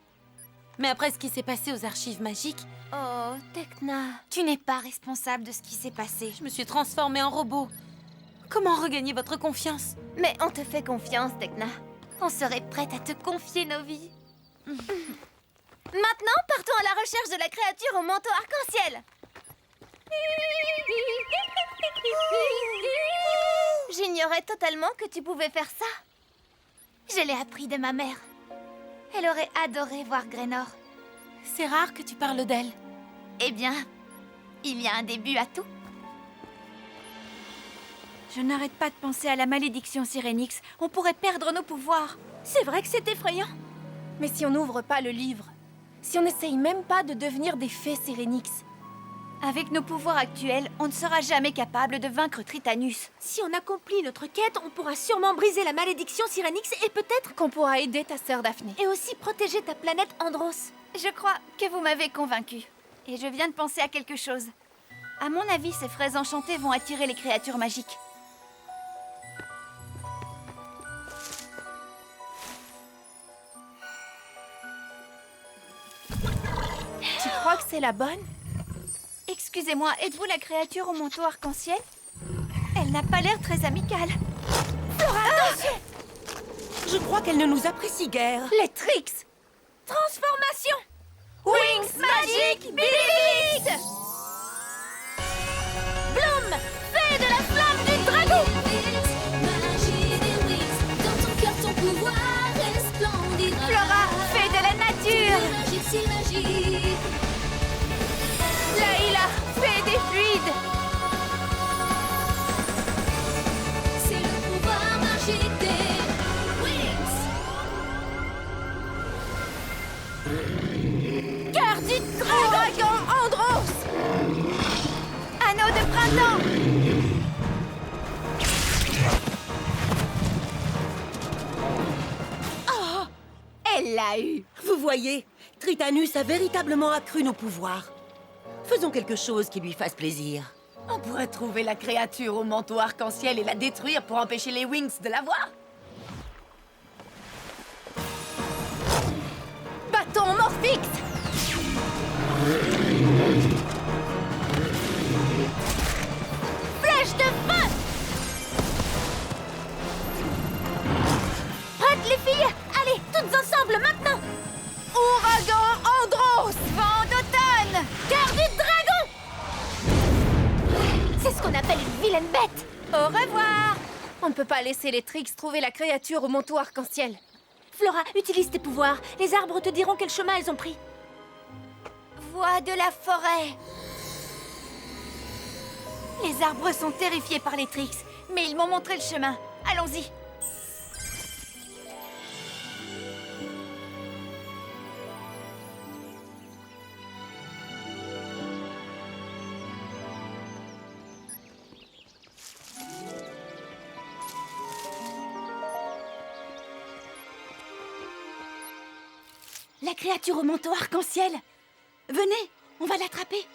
Mais après ce qui s'est passé aux archives magiques... Oh, Tekna, tu n'es pas responsable de ce qui s'est passé. Je me suis transformée en robot. Comment regagner votre confiance? Mais on te fait confiance, Tekna. On serait prête à te confier nos vies. Maintenant, partons à la recherche de la créature au manteau arc-en-ciel. J'ignorais totalement que tu pouvais faire ça. Je l'ai appris de ma mère. Elle aurait adoré voir Grénor. C'est rare que tu parles d'elle. Eh bien, il y a un début à tout. Je n'arrête pas de penser à la malédiction Syrénix. On pourrait perdre nos pouvoirs. C'est vrai que c'est effrayant. Mais si on n'ouvre pas le livre, si on n'essaye même pas de devenir des fées Syrénix, avec nos pouvoirs actuels, on ne sera jamais capable de vaincre Tritanus. Si on accomplit notre quête, on pourra sûrement briser la malédiction Syrénix et peut-être qu'on pourra aider ta sœur Daphné. Et aussi protéger ta planète Andros. Je crois que vous m'avez convaincue. Et je viens de penser à quelque chose. À mon avis, ces fraises enchantées vont attirer les créatures magiques. Tu crois que c'est la bonne? Excusez-moi, êtes-vous la créature au manteau arc-en-ciel? Elle n'a pas l'air très amicale. Flora, attention! Je crois qu'elle ne nous apprécie guère. Les Trix! Transformation! Wings Magic Beat! Bloom! Fée de la flamme du dragon! Flora, fée de la nature! Laïla, fée des fluides! C'est le pouvoir magique des Wings. Cœur du dragon Andros! Anneau de printemps! Oh, elle l'a eu. Vous voyez, Tritanus a véritablement accru nos pouvoirs. Faisons quelque chose qui lui fasse plaisir. On pourrait trouver la créature au manteau arc-en-ciel et la détruire pour empêcher les Wings de la voir. Bâton Morphix! vilaine bête! Au revoir! On ne peut pas laisser les Trix trouver la créature au manteau arc-en-ciel. Flora, utilise tes pouvoirs. Les arbres te diront quel chemin elles ont pris. Voix de la forêt! Les arbres sont terrifiés par les Trix, mais ils m'ont montré le chemin. Allons-y! La créature au manteau arc-en-ciel. Venez, on va l'attraper.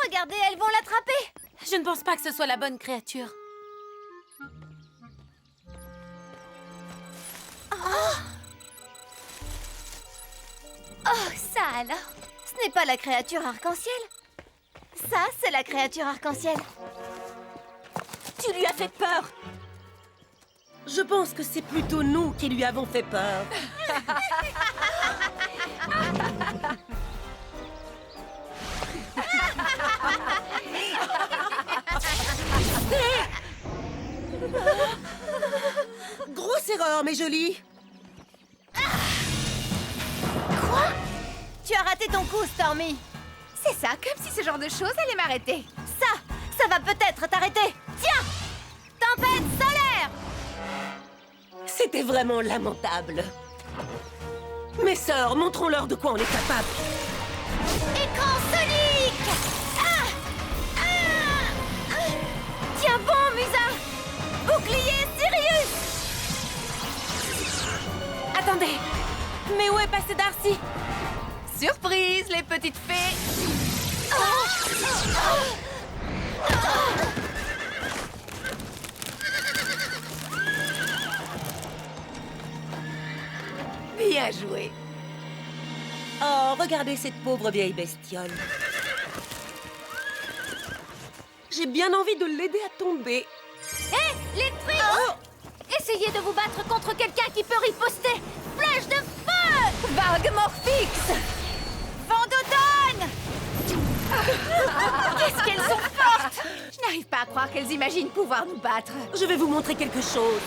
Regardez, elles vont l'attraper! Je ne pense pas que ce soit la bonne créature. Oh, ça alors! Ce n'est pas la créature arc-en-ciel. Ça, c'est la créature arc-en-ciel. Tu lui as fait peur. Je pense que c'est plutôt nous qui lui avons fait peur. Grosse erreur, mes jolies. Quoi? Tu as raté ton coup, Stormy. C'est ça, comme si ce genre de choses allait m'arrêter. Ça va peut-être t'arrêter. Tiens! Tempête solaire! C'était vraiment lamentable. Mes sœurs, montrons-leur de quoi on est capable. Écran sonique! Tiens bon, Musa! Bouclier Sirius! Attendez. Mais où est passé Darcy? Surprise, les petites fées! Bien joué. Oh, regardez cette pauvre vieille bestiole. J'ai bien envie de l'aider à tomber. Hé, les Trix! Essayez de vous battre contre quelqu'un qui peut riposter! Flèche de feu! Vague Morphix! Vent d'automne! Qu'est-ce qu'elles sont fortes! Je n'arrive pas à croire qu'elles imaginent pouvoir nous battre. Je vais vous montrer quelque chose.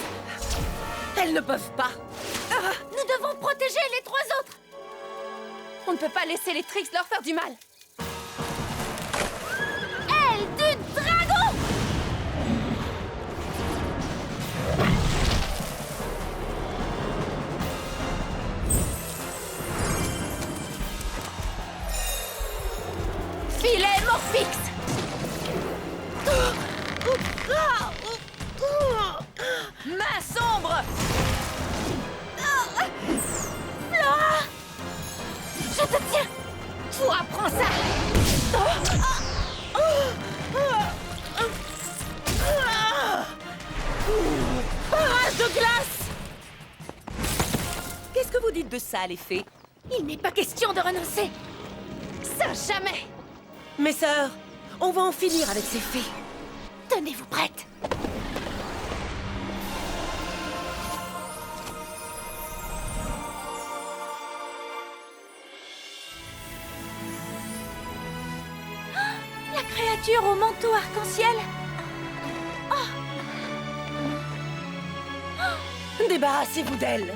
Elles ne peuvent pas. Nous devons protéger les trois autres! On ne peut pas laisser les Trix leur faire du mal. Aile du dragon! Filet Morphix! Main sombre! Flora! Je te tiens! Toi, prends ça! Barrage de glace! Qu'est-ce que vous dites de ça, les fées? Il n'est pas question de renoncer! Ça, jamais! Mes sœurs, on va en finir avec ces fées. Tenez-vous prêtes! La créature au manteau arc-en-ciel. Débarrassez-vous d'elle.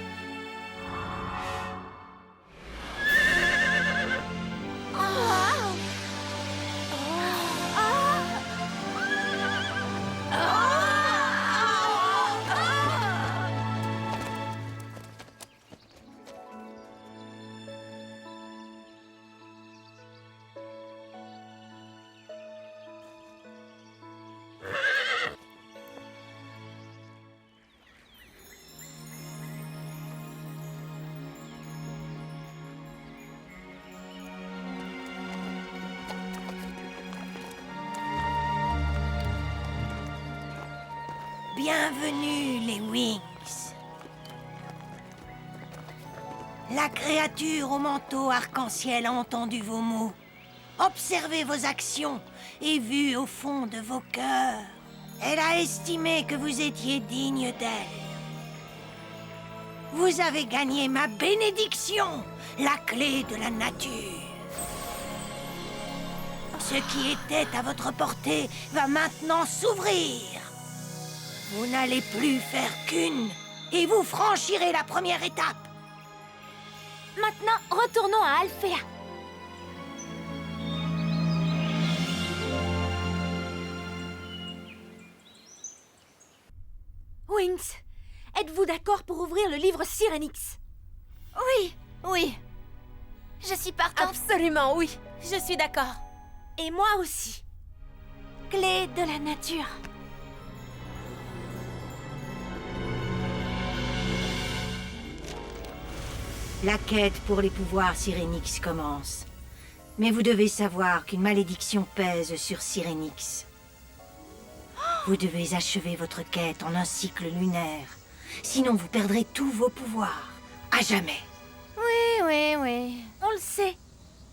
Bienvenue, les Wings. La créature au manteau arc-en-ciel a entendu vos mots, observé vos actions et vu au fond de vos cœurs. Elle a estimé que vous étiez digne d'elle. Vous avez gagné ma bénédiction, la clé de la nature. Ce qui était à votre portée va maintenant s'ouvrir. Vous n'allez plus faire qu'une, et vous franchirez la première étape. Maintenant, retournons à Alphéa. Wings, êtes-vous d'accord pour ouvrir le livre Sirenix? Oui. Je suis partante. Absolument, oui. Je suis d'accord. Et moi aussi. Clé de la nature. La quête pour les pouvoirs Sirenix commence. Mais vous devez savoir qu'une malédiction pèse sur Sirenix. Vous devez achever votre quête en un cycle lunaire. Sinon, vous perdrez tous vos pouvoirs. À jamais. Oui. On le sait.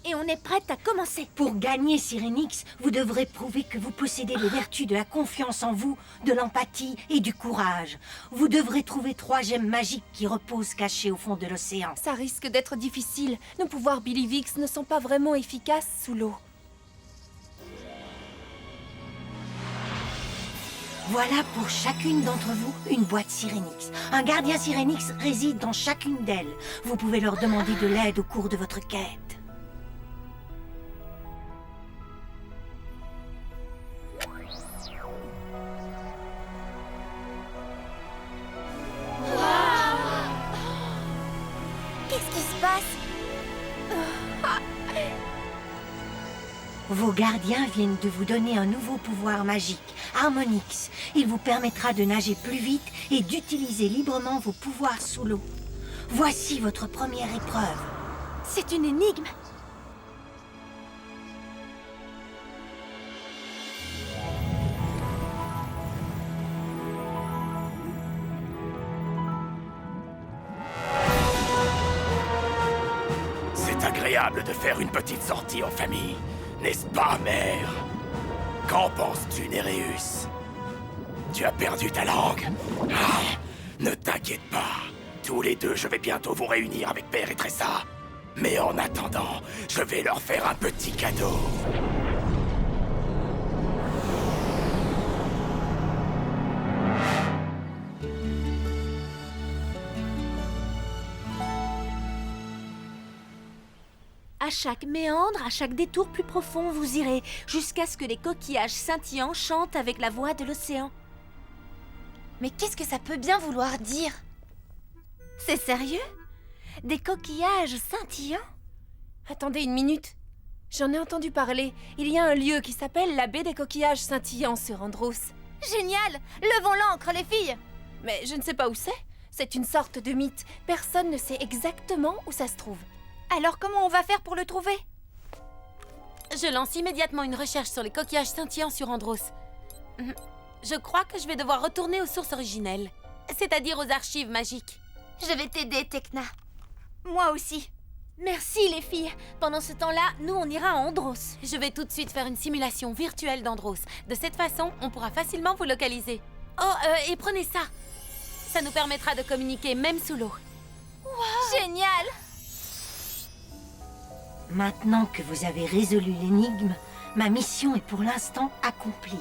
Et on est prête à commencer. Pour gagner Sirenix, vous devrez prouver que vous possédez les vertus de la confiance en vous, de l'empathie et du courage. Vous devrez trouver 3 gemmes magiques qui reposent cachées au fond de l'océan. Ça risque d'être difficile. Nos pouvoirs Billivix ne sont pas vraiment efficaces sous l'eau. Voilà pour chacune d'entre vous une boîte Sirenix. Un gardien Sirenix réside dans chacune d'elles. Vous pouvez leur demander de l'aide au cours de votre quête. Qu'est-ce qui se passe? Vos gardiens viennent de vous donner un nouveau pouvoir magique, Harmonix. Il vous permettra de nager plus vite et d'utiliser librement vos pouvoirs sous l'eau. Voici votre première épreuve. C'est une énigme. C'est agréable de faire une petite sortie en famille, n'est-ce pas, mère? Qu'en penses-tu, Néréus? Tu as perdu ta langue? Ah, ne t'inquiète pas. Tous les deux, je vais bientôt vous réunir avec Père et Tressa. Mais en attendant, je vais leur faire un petit cadeau. À chaque méandre, à chaque détour plus profond, vous irez, jusqu'à ce que les coquillages scintillants chantent avec la voix de l'océan. Mais qu'est-ce que ça peut bien vouloir dire? C'est sérieux? Des coquillages scintillants? Attendez une minute. J'en ai entendu parler. Il y a un lieu qui s'appelle la baie des coquillages scintillants sur Andros. Génial! Levons l'ancre, les filles! Mais je ne sais pas où c'est. C'est une sorte de mythe. Personne ne sait exactement où ça se trouve. Alors comment on va faire pour le trouver? Je lance immédiatement une recherche sur les coquillages scintillants sur Andros. Je crois que je vais devoir retourner aux sources originelles, c'est-à-dire aux archives magiques. Je vais t'aider, Tekna. Moi aussi. Merci, les filles. Pendant ce temps-là, nous, on ira à Andros. Je vais tout de suite faire une simulation virtuelle d'Andros. De cette façon, on pourra facilement vous localiser. Oh, et prenez ça. Ça nous permettra de communiquer même sous l'eau. Wow. Génial! Maintenant que vous avez résolu l'énigme, ma mission est pour l'instant accomplie.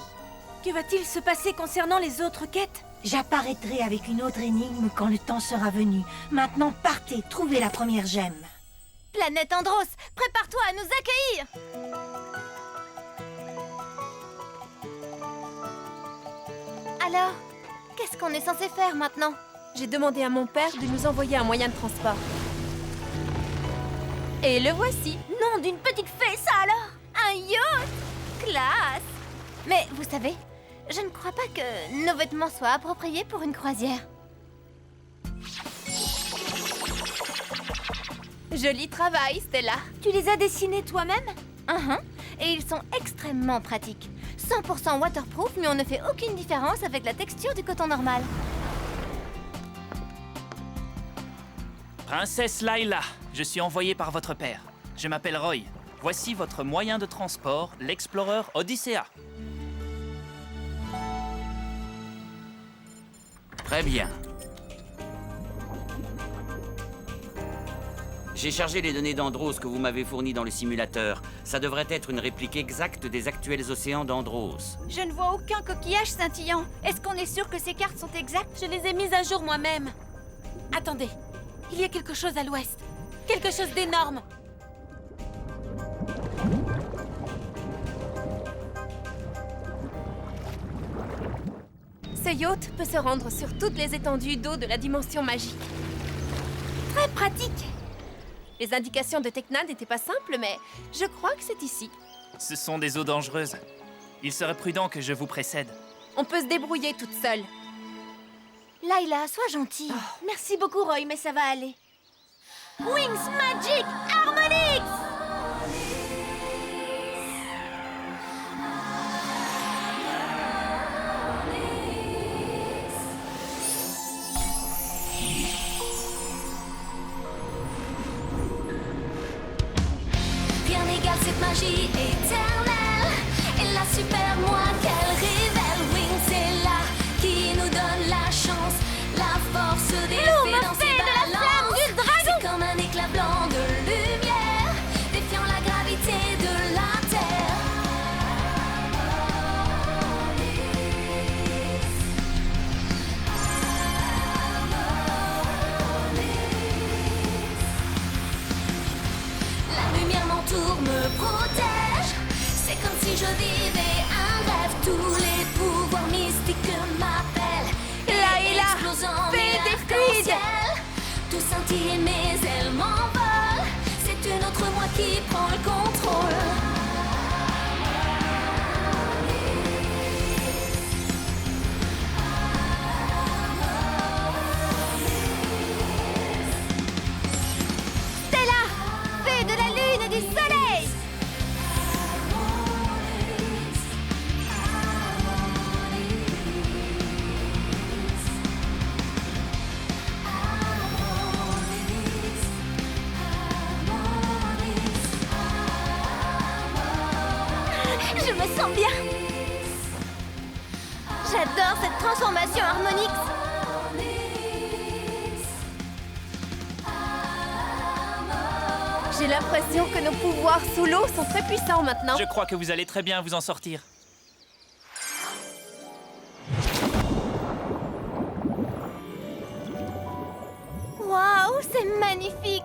Que va-t-il se passer concernant les autres quêtes? J'apparaîtrai avec une autre énigme quand le temps sera venu. Maintenant, partez, trouvez la première gemme. Planète Andros, prépare-toi à nous accueillir! Alors, qu'est-ce qu'on est censé faire maintenant? J'ai demandé à mon père de nous envoyer un moyen de transport. Et le voici. Non, d'une petite fée, ça alors! Un yacht! Classe! Mais vous savez, je ne crois pas que nos vêtements soient appropriés pour une croisière. Joli travail, Stella. Tu les as dessinés toi-même? Et ils sont extrêmement pratiques. 100% waterproof, mais on ne fait aucune différence avec la texture du coton normal. Princesse Layla, je suis envoyé par votre père. Je m'appelle Roy. Voici votre moyen de transport, l'Explorer Odyssea. Très bien. J'ai chargé les données d'Andros que vous m'avez fournies dans le simulateur. Ça devrait être une réplique exacte des actuels océans d'Andros. Je ne vois aucun coquillage scintillant. Est-ce qu'on est sûr que ces cartes sont exactes? Je les ai mises à jour moi-même. Attendez, il y a quelque chose à l'ouest. Quelque chose d'énorme. Ce yacht peut se rendre sur toutes les étendues d'eau de la dimension magique. Très pratique. Les indications de Tecna n'étaient pas simples, mais je crois que c'est ici. Ce sont des eaux dangereuses. Il serait prudent que je vous précède. On peut se débrouiller toute seule. Layla, sois gentille. Merci beaucoup, Roy, mais ça va aller. Wings Magic Harmonix! Rien n'égale cette magie éternelle et la super moi qu'elle révèle. Wings, c'est là qui nous donne la chance, la force des fées dans ses balances. C'est comme un éclat blanc de lumière, défiant la gravité de la terre. La lumière m'entoure, me protège. C'est comme si je vivais un rêve. Tous les pouvoirs mystiques m'appellent. Layla, fée des fluides. Tout scintille, mes ailes m'envolent. C'est une autre moi qui prend le contrôle. Stella, fée de la lune et du soleil. Je me sens bien. J'adore cette transformation Harmonix. J'ai l'impression que nos pouvoirs sous l'eau sont très puissants maintenant. Je crois que vous allez très bien vous en sortir. Waouh, c'est magnifique.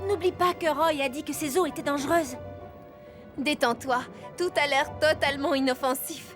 N'oublie pas que Roy a dit que ces eaux étaient dangereuses. Détends-toi, tout a l'air totalement inoffensif.